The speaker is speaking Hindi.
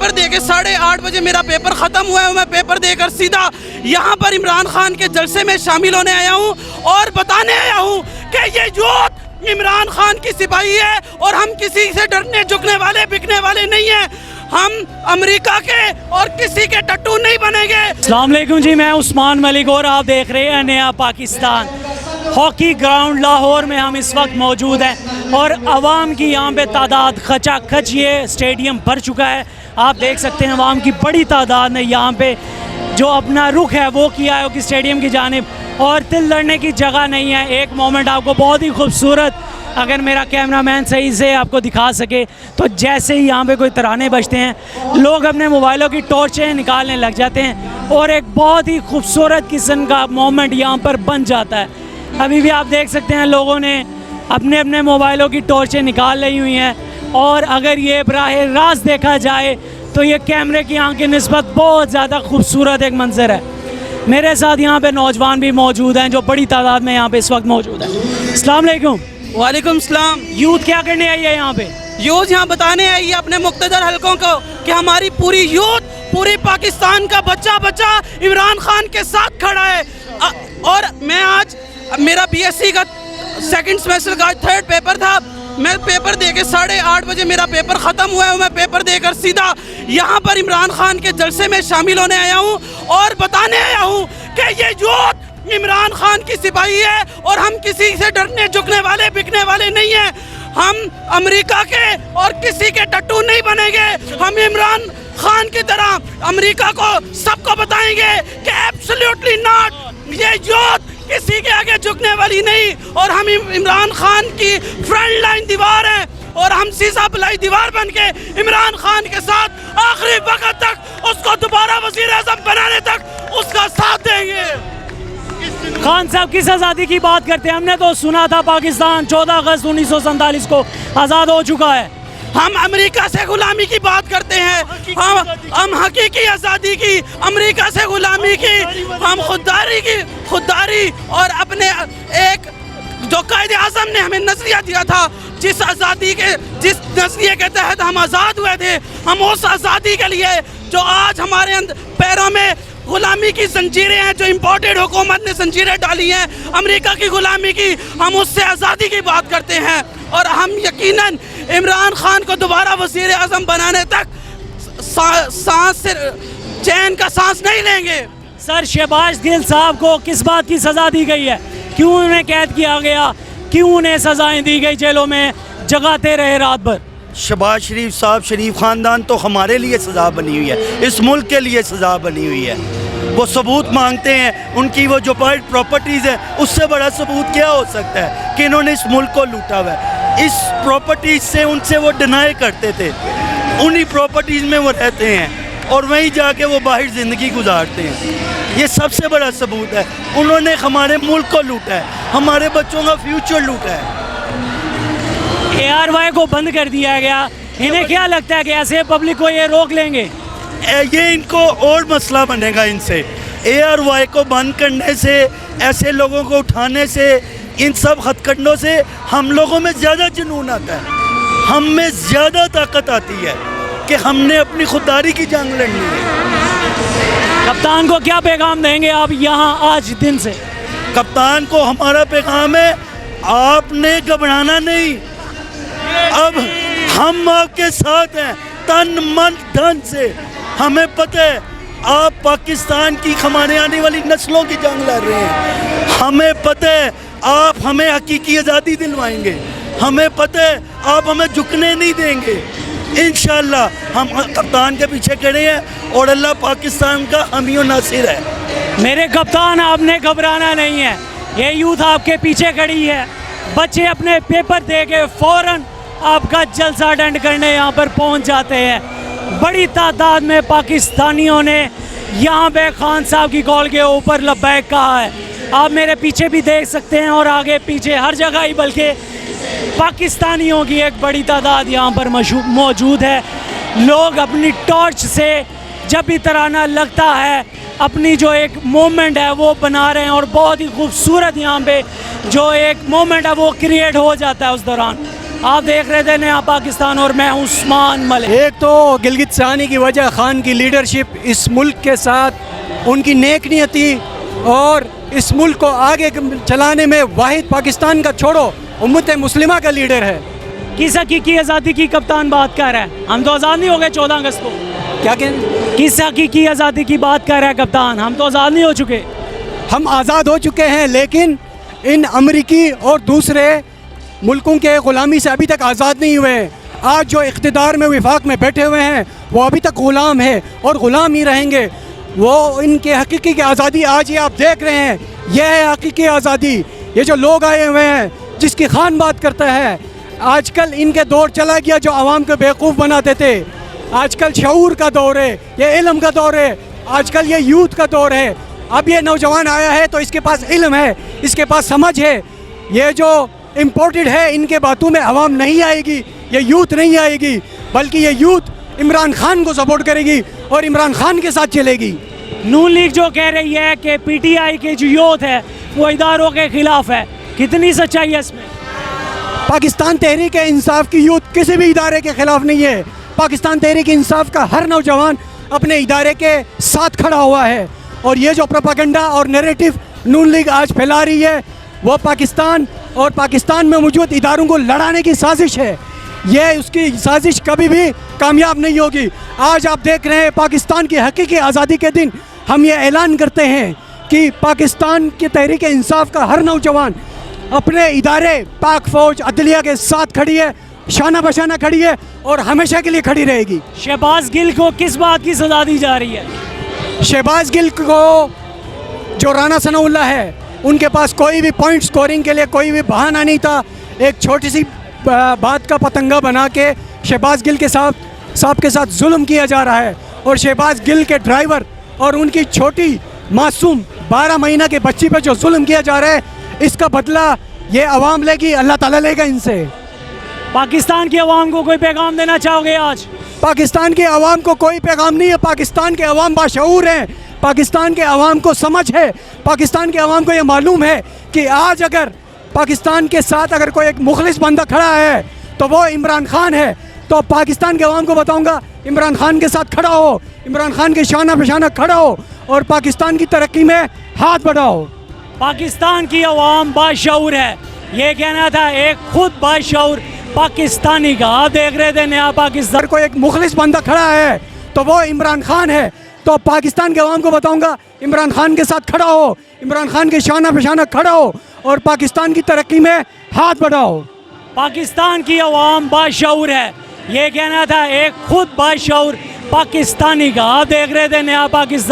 पेपर दे के 8:30 बजे मेरा पेपर ख़त्म हुआ है। मैं पेपर देकर सीधा यहाँ पर इमरान खान के जलसे में शामिल होने आया हूँ और बताने आया हूँ कि ये यूथ इमरान खान की सिपाही है और हम किसी से डरने झुकने वाले बिकने वाले नहीं हैं। हम अमेरिका के और किसी के टट्टू नहीं बनेंगे। अस्सलाम वालेकुम जी, मैं उस्मान मलिक और आप देख रहे हैं नया पाकिस्तान। हॉकी ग्राउंड लाहौर में हम इस वक्त मौजूद हैं और आवाम की यहाँ पे तादाद खचाखच ये स्टेडियम भर चुका है। आप देख सकते हैं आवाम की बड़ी तादाद ने यहाँ पे जो अपना रुख है वो किया है कि स्टेडियम की जानिब, और दिल लड़ने की जगह नहीं है। एक मोमेंट आपको बहुत ही खूबसूरत, अगर मेरा कैमरामैन सही से आपको दिखा सके तो जैसे ही यहाँ पे कोई तराने बजते हैं लोग अपने मोबाइलों की टॉर्चें निकालने लग जाते हैं और एक बहुत ही खूबसूरत किस्म का मोमेंट यहाँ पर बन जाता है। अभी भी आप देख सकते हैं लोगों ने अपने अपने मोबाइलों की टॉर्चें निकाल ली हुई हैं और अगर ये बराह रास्त देखा जाए तो ये कैमरे की आँख की निस्बत बहुत ज़्यादा खूबसूरत एक मंजर है। मेरे साथ यहाँ पे नौजवान भी मौजूद हैं जो बड़ी तादाद में यहाँ पे इस वक्त मौजूद हैं। अस्सलाम वालेकुम। वालेकुम सलाम। यूथ क्या करने आई है यहाँ पे? यूथ यहाँ बताने आई है अपने मुख्तदर हलकों को कि हमारी पूरी यूथ, पूरी पाकिस्तान का बच्चा बच्चा इमरान खान के साथ खड़ा है। और मैं आज मेरा बीएससी का सेकंड सेमेस्टर का 3rd पेपर था। मैं पेपर दे के 8:30 बजे मेरा पेपर ख़त्म हुआ है। मैं पेपर देकर सीधा यहाँ पर इमरान खान के जलसे में शामिल होने आया हूँ और बताने आया हूँ कि ये यूथ इमरान खान की सिपाही है और हम किसी से डरने झुकने वाले बिकने वाले नहीं हैं। हम अमेरिका के और किसी के टट्टू नहीं बनेंगे। हम इमरान खान की तरह अमेरिका को सबको बताएंगे कि एब्सोल्युटली नॉट, ये यूथ किसी के आगे झुकने वाली नहीं। और हम इमरान खान की फ्रंट लाइन दीवार है और हम सीसा बलाई दीवार बन के इमरान खान के साथ आखिरी वक्त तक, उसको दोबारा वज़ीर आज़म बनाने तक उसका साथ देंगे। खान साहब किस आज़ादी की बात करते हैं? हमने तो सुना था पाकिस्तान 14 अगस्त 1947 को आज़ाद हो चुका है। हम अमेरिका से गुलामी की बात करते हैं। हम हकीकी आज़ादी की, अमेरिका से गुलामी की, हम खुददारी और अपने एक जो कायदे आज़म ने हमें नजरिया दिया था, जिस आज़ादी के, जिस नजरिए के तहत हम आज़ाद हुए थे, हम उस आज़ादी के लिए जो आज हमारे पैरों में गुलामी की जंजीरें हैं, जो इम्पोर्टेड हुकूमत ने जंजीरें डाली हैं अमेरिका की गुलामी की, हम उससे आज़ादी की बात करते हैं। और हम यकीनन इमरान खान को दोबारा वज़ीर आज़म बनाने तक सांस से चैन का सांस नहीं लेंगे। सर, शहबाज गिल साहब को किस बात की सज़ा दी गई है? क्यों उन्हें कैद किया गया? क्यों उन्हें सज़ाएं दी गई? जेलों में जगाते रहे रात भर। शहबाज शरीफ साहब, शरीफ ख़ानदान तो हमारे लिए सज़ा बनी हुई है, इस मुल्क के लिए सज़ा बनी हुई है। वो सबूत मांगते हैं, उनकी वो जो प्राइवेट प्रॉपर्टीज़ हैं, उससे बड़ा सबूत क्या हो सकता है कि इन्होंने इस मुल्क को लूटा हुआ है। इस प्रॉपर्टीज़ से उनसे वो डिनाई करते थे, उन्हीं प्रॉपर्टीज़ में वो रहते हैं और वहीं जाके वो बाहर ज़िंदगी गुजारते हैं। ये सबसे बड़ा सबूत है। उन्होंने हमारे मुल्क को लूटा है, हमारे बच्चों का फ्यूचर लूटा है। ARY को बंद कर दिया गया, इन्हें क्या लगता है कि ऐसे पब्लिक को ये रोक लेंगे? ये इनको और मसला बनेगा इनसे। ARY को बंद करने से, ऐसे लोगों को उठाने से, इन सब हथकंडों से हम लोगों में ज़्यादा जुनून आता है, हम में ज़्यादा ताकत आती है कि हमने अपनी खुददारी की जंग लड़नी है। कप्तान को क्या पैगाम देंगे आप यहाँ आज दिन से? कप्तान को हमारा पैगाम है, आपने घबराना नहीं, अब हम आपके साथ हैं तन मन धन से। हमें पता है आप पाकिस्तान की, हमारे आने वाली नस्लों की जंग लड़ रहे हैं। हमें पता है आप हमें हकीकी आज़ादी दिलवाएंगे। हमें पता है आप हमें झुकने नहीं देंगे। इंशाअल्लाह हम कप्तान के पीछे खड़े हैं और अल्लाह पाकिस्तान का हामी और नासिर है। मेरे कप्तान, आपने घबराना नहीं है, ये यूथ आपके पीछे खड़ी है। बच्चे अपने पेपर दे के फ़ौरन आपका जलसा अटेंड करने यहाँ पर पहुँच जाते हैं। बड़ी तादाद में पाकिस्तानियों ने यहाँ पे खान साहब की कॉल के ऊपर लब्बैक कहा है। आप मेरे पीछे भी देख सकते हैं और आगे पीछे हर जगह ही बल्कि पाकिस्तानियों की एक बड़ी तादाद यहाँ पर मौजूद है। लोग अपनी टॉर्च से जब भी तराना लगता है अपनी जो एक मोमेंट है वो बना रहे हैं और बहुत ही खूबसूरत यहाँ पे जो एक मोमेंट है वो क्रिएट हो जाता है उस दौरान। आप देख रहे थे नया पाकिस्तान और मैं हूं उस्मान मलिक। एक तो गिलगित सानी की वजह खान की लीडरशिप इस मुल्क के साथ उनकी नेक नियति और इस मुल्क को आगे चलाने में वाहिद पाकिस्तान का छोड़ो उम्मत मुस्लिमा का लीडर है। किस हकीकी आज़ादी की कप्तान बात कर रहा है? हम तो आज़ाद नहीं हो गए 14 अगस्त को। क्या कहें? किस हकीकी आज़ादी की बात कर रहा है कप्तान? हम तो आज़ाद नहीं हो चुके। हम आज़ाद हो चुके हैं, लेकिन इन अमरीकी और दूसरे मुल्कों के ग़ुलामी से अभी तक आज़ाद नहीं हुए हैं। आज जो इक़्तिदार में विफाक में बैठे हुए हैं वो अभी तक ग़ुलाम है और ग़ुलाम ही रहेंगे। वो इनके हकीकी की आज़ादी आज ये आप देख रहे हैं, यह है हकीकी आज़ादी। ये जो लोग आए हुए हैं जिसकी खान बात करता है, आजकल इनके दौर चला गया जो आवाम को बेवकूफ़ बनाते थे। आजकल शऊर का दौर है, ये इल्म का दौर है, आजकल ये यूथ का दौर है। अब ये नौजवान आया है तो इसके पास इल्म है, इसके पास समझ है। ये जो इम्पोर्टेड है इनके बातों में आवाम नहीं आएगी, ये यूथ नहीं आएगी, बल्कि ये यूथ इमरान खान को सपोर्ट करेगी और इमरान खान के साथ चलेगी। नून लीग जो कह रही है कि पीटीआई के जो यूथ है वो इदारों के खिलाफ है, कितनी सच्चाई है इसमें? पाकिस्तान तहरीक इंसाफ की यूथ किसी भी इदारे के खिलाफ नहीं है। पाकिस्तान तहरीक इंसाफ का हर नौजवान अपने इदारे के साथ खड़ा हुआ है। और ये जो प्रोपेगेंडा और नैरेटिव नून लीग आज फैला रही है वो पाकिस्तान और पाकिस्तान में मौजूद इदारों को लड़ाने की साजिश है। ये उसकी साजिश कभी भी कामयाब नहीं होगी। आज आप देख रहे हैं पाकिस्तान की हकीकी आज़ादी के दिन हम ये ऐलान करते हैं कि पाकिस्तान के तहरीक इंसाफ का हर नौजवान अपने इदारे पाक फ़ौज अदलिया के साथ खड़ी है, शाना बशाना खड़ी है और हमेशा के लिए खड़ी रहेगी। शहबाज गिल को किस बात की सज़ा दी जा रही है? शहबाज गिल को जो राना सनाउल्लाह है उनके पास कोई भी पॉइंट स्कोरिंग के लिए कोई भी बहाना नहीं था। एक छोटी सी बात का पतंगा बना के शहबाज गिल के साथ जुल्म किया जा रहा है। और शहबाज गिल के ड्राइवर और उनकी छोटी मासूम 12 महीना के बच्ची पर जो जुल्म किया जा रहा है, इसका बदला ये अवाम लेगी, अल्लाह ताला लेगा इनसे। पाकिस्तान की अवाम को कोई पैगाम देना चाहोगे आज? पाकिस्तान के अवाम को कोई पैगाम नहीं है। पाकिस्तान के अवाम बाशऊर हैं, पाकिस्तान के अवाम को समझ है, पाकिस्तान के अवाम को ये मालूम है कि आज अगर पाकिस्तान के साथ अगर कोई एक मुखलिस बंदा खड़ा है तो वो इमरान खान है। तो पाकिस्तान के अवाम को बताऊंगा, इमरान खान के साथ खड़ा हो, इमरान खान के शाना बशाना खड़ा हो और पाकिस्तान की तरक्की में हाथ बढ़ाओ। पाकिस्तान की अवाम बाशऊर है, ये कहना था एक खुद बाशऊर पाकिस्तानी का। आप देख रहे थे नया पाकिस्तान। कोई एक मुखलिस बंदा खड़ा है तो वो इमरान खान है। तो पाकिस्तान के अवाम को बताऊंगा, इमरान खान के साथ खड़ा हो, इमरान खान के शाना बशाना खड़ा हो और पाकिस्तान की तरक्की में हाथ बढ़ाओ। पाकिस्तान की अवाम बाशऊर है, ये कहना था एक खुद बाशऊर पाकिस्तानी का। आप देख रहे थे नया पाकिस्तान।